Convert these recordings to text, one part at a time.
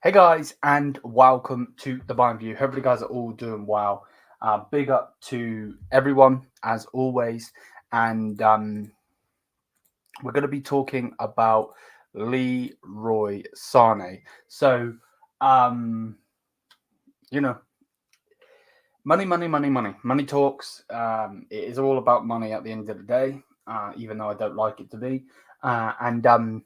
Hey guys, and welcome to the Bayern View. Hopefully, you guys are all doing well. Big up to everyone as always, and we're going to be talking about Leroy Sané. So, um, you know, money talks. It is all about money at the end of the day, even though I don't like it to be. And Now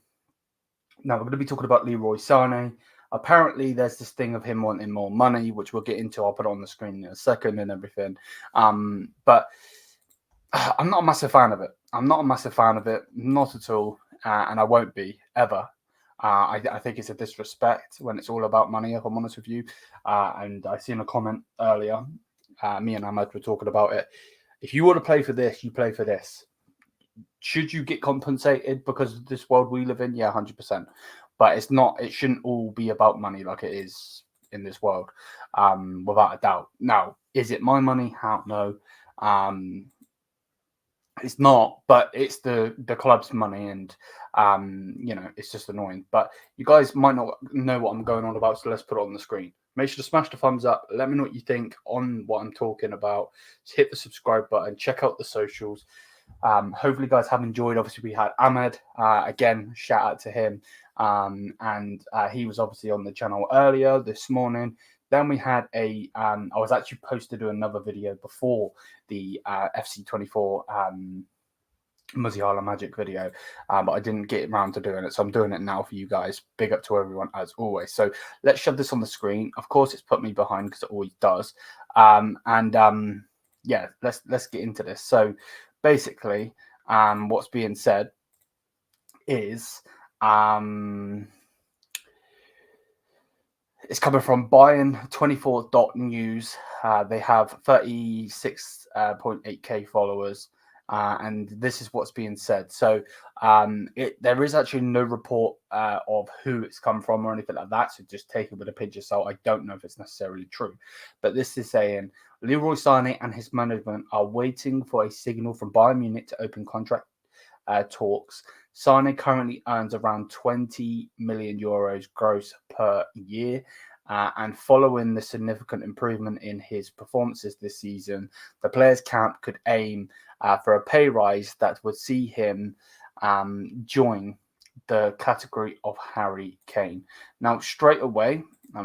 we're going to be talking about Leroy Sane. Apparently, there's this thing of him wanting more money, which we'll get into. I'll put it on the screen in a second and everything. But I'm not a massive fan of it. I'm not a massive fan of it, not at all, and I won't be ever. I think it's a disrespect when it's all about money, if I'm honest with you. And I seen a comment earlier. Me and Ahmed were talking about it. If you want to play for this, you play for this. Should you get compensated because of this world we live in? Yeah, 100%. But it's not. It shouldn't all be about money like it is in this world, without a doubt. Now, is it my money? How no. It's not, but it's the club's money, and it's just annoying. But you guys might not know what I'm going on about, so let's put it on the screen. Make sure to smash the thumbs up. Let me know what you think on what I'm talking about. Just hit the subscribe button. Check out the socials. Hopefully, you guys have enjoyed. Obviously, we had Ahmed again. Shout out to him, and he was obviously on the channel earlier this morning. Then we had I was actually supposed to do another video before the FC24 Musiala Magic video, but I didn't get around to doing it, so I'm doing it now for you guys. Big up to everyone as always. So let's shove this on the screen. Of course, it's put me behind because it always does. Yeah, let's get into this. So basically, what's being said is it's coming from Bayern24.news. They have 36.8k followers, and this is what's being said. So there is actually no report of who it's come from or anything like that. So just take it with a pinch of salt. I don't know if it's necessarily true, but this is saying Leroy Sané and his management are waiting for a signal from Bayern Munich to open contract talks. Sane currently earns around 20 million euros gross per year. And following the significant improvement in his performances this season, the players' camp could aim for a pay rise that would see him join the category of Harry Kane. Now, straight away,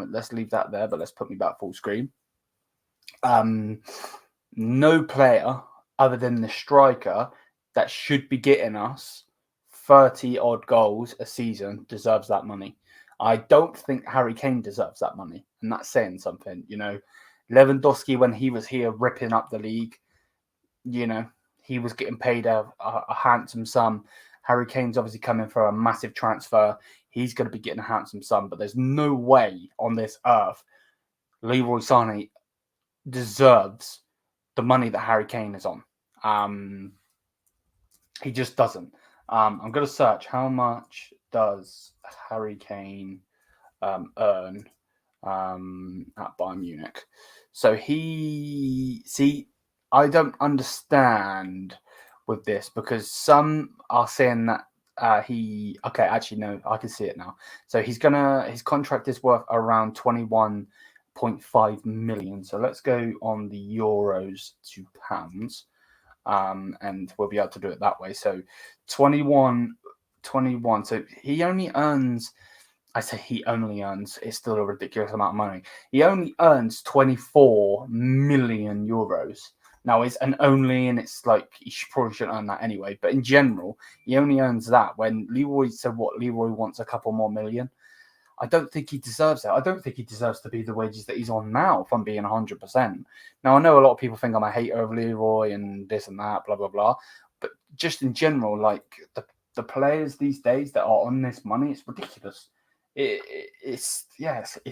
let's leave that there, but let's put me back full screen. No player other than the striker that should be getting us 30 odd goals a season deserves that money. I don't think Harry Kane deserves that money, and that's saying something. Lewandowski, when he was here ripping up the league, he was getting paid a handsome sum. Harry Kane's obviously coming for a massive transfer. He's going to be getting a handsome sum, but there's no way on this earth Leroy Sané deserves the money that Harry Kane is on. He just doesn't. I'm going to search how much does Harry Kane earn at Bayern Munich. So I don't understand with this because some are saying that actually no, I can see it now. So his contract is worth around 21.5 million. So let's go on the euros to pounds. And we'll be able to do it that way. So 21. So he only earns, it's still a ridiculous amount of money. He only earns 24 million euros. Now it's an only, and it's like he probably shouldn't earn that anyway. But in general, he only earns that. When Leroy said Leroy wants a couple more million. I don't think he deserves that. I don't think he deserves to be the wages that he's on now, if I'm being 100%. Now, I know a lot of people think I'm a hater of Leroy and this and that, blah, blah, blah. But just in general, like the players these days that are on this money, it's ridiculous. It's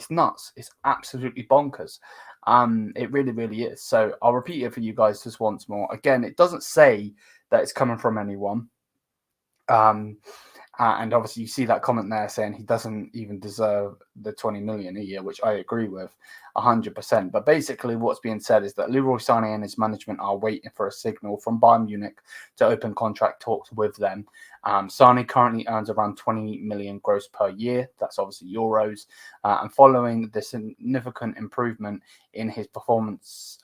nuts. It's absolutely bonkers. It really, really is. So I'll repeat it for you guys just once more. Again, it doesn't say that it's coming from anyone. And obviously, you see that comment there saying he doesn't even deserve the 20 million a year, which I agree with 100%. But basically, what's being said is that Leroy Sané and his management are waiting for a signal from Bayern Munich to open contract talks with them. Sane currently earns around 20 million gross per year. That's obviously euros. And following the significant improvement in his performances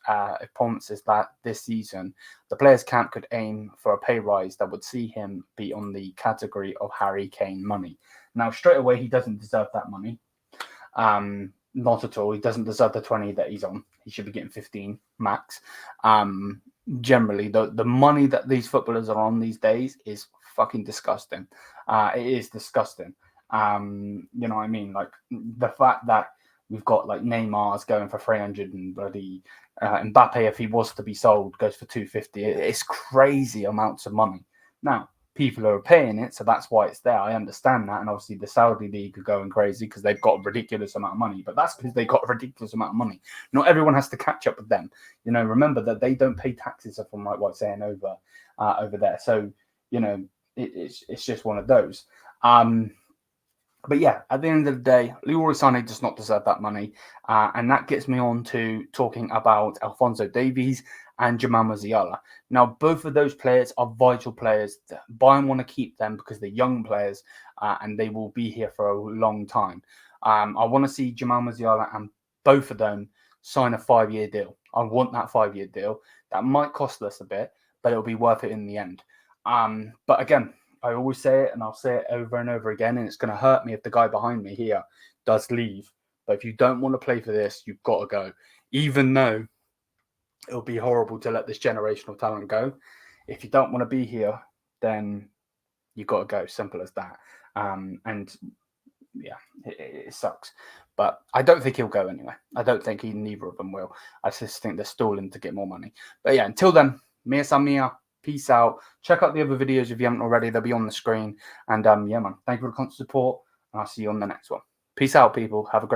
this season, the players' camp could aim for a pay rise that would see him be on the category of Harry Kane money. Now, straight away, he doesn't deserve that money. Not at all. He doesn't deserve the 20 that he's on. He should be getting 15 max. Generally, the money that these footballers are on these days is fucking disgusting. It is disgusting. You know what I mean? Like the fact that we've got like Neymar's going for 300 and bloody Mbappe, if he was to be sold, goes for 250. It's crazy amounts of money. Now, people are paying it, so that's why it's there. I understand that. And obviously the Saudi League are going crazy because they've got a ridiculous amount of money, but that's because they got a ridiculous amount of money. Not everyone has to catch up with them. You know, remember that they don't pay taxes, if I'm right what saying, over there. So, you know, it's just one of those. But yeah, at the end of the day, Leroy Sané does not deserve that money. And that gets me on to talking about Alphonso Davies and Jamal Musiala. Now, both of those players are vital players. Bayern want to keep them because they're young players and they will be here for a long time. I want to see Jamal Musiala and both of them sign a 5-year deal. I want that 5-year deal. That might cost us a bit, but it'll be worth it in the end. But again, I always say it and I'll say it over and over again, and it's going to hurt me if the guy behind me here does leave. But if you don't want to play for this, you've got to go. Even though it'll be horrible to let this generational talent go. If you don't want to be here, then you've got to go. Simple as that. And yeah, it sucks. But I don't think he'll go anyway. I don't think neither of them will. I just think they're stalling to get more money. But yeah, until then, Mia Samia. Peace out. Check out the other videos if you haven't already. They'll be on the screen. And yeah, man, thank you for the constant support. And I'll see you on the next one. Peace out, people. Have a great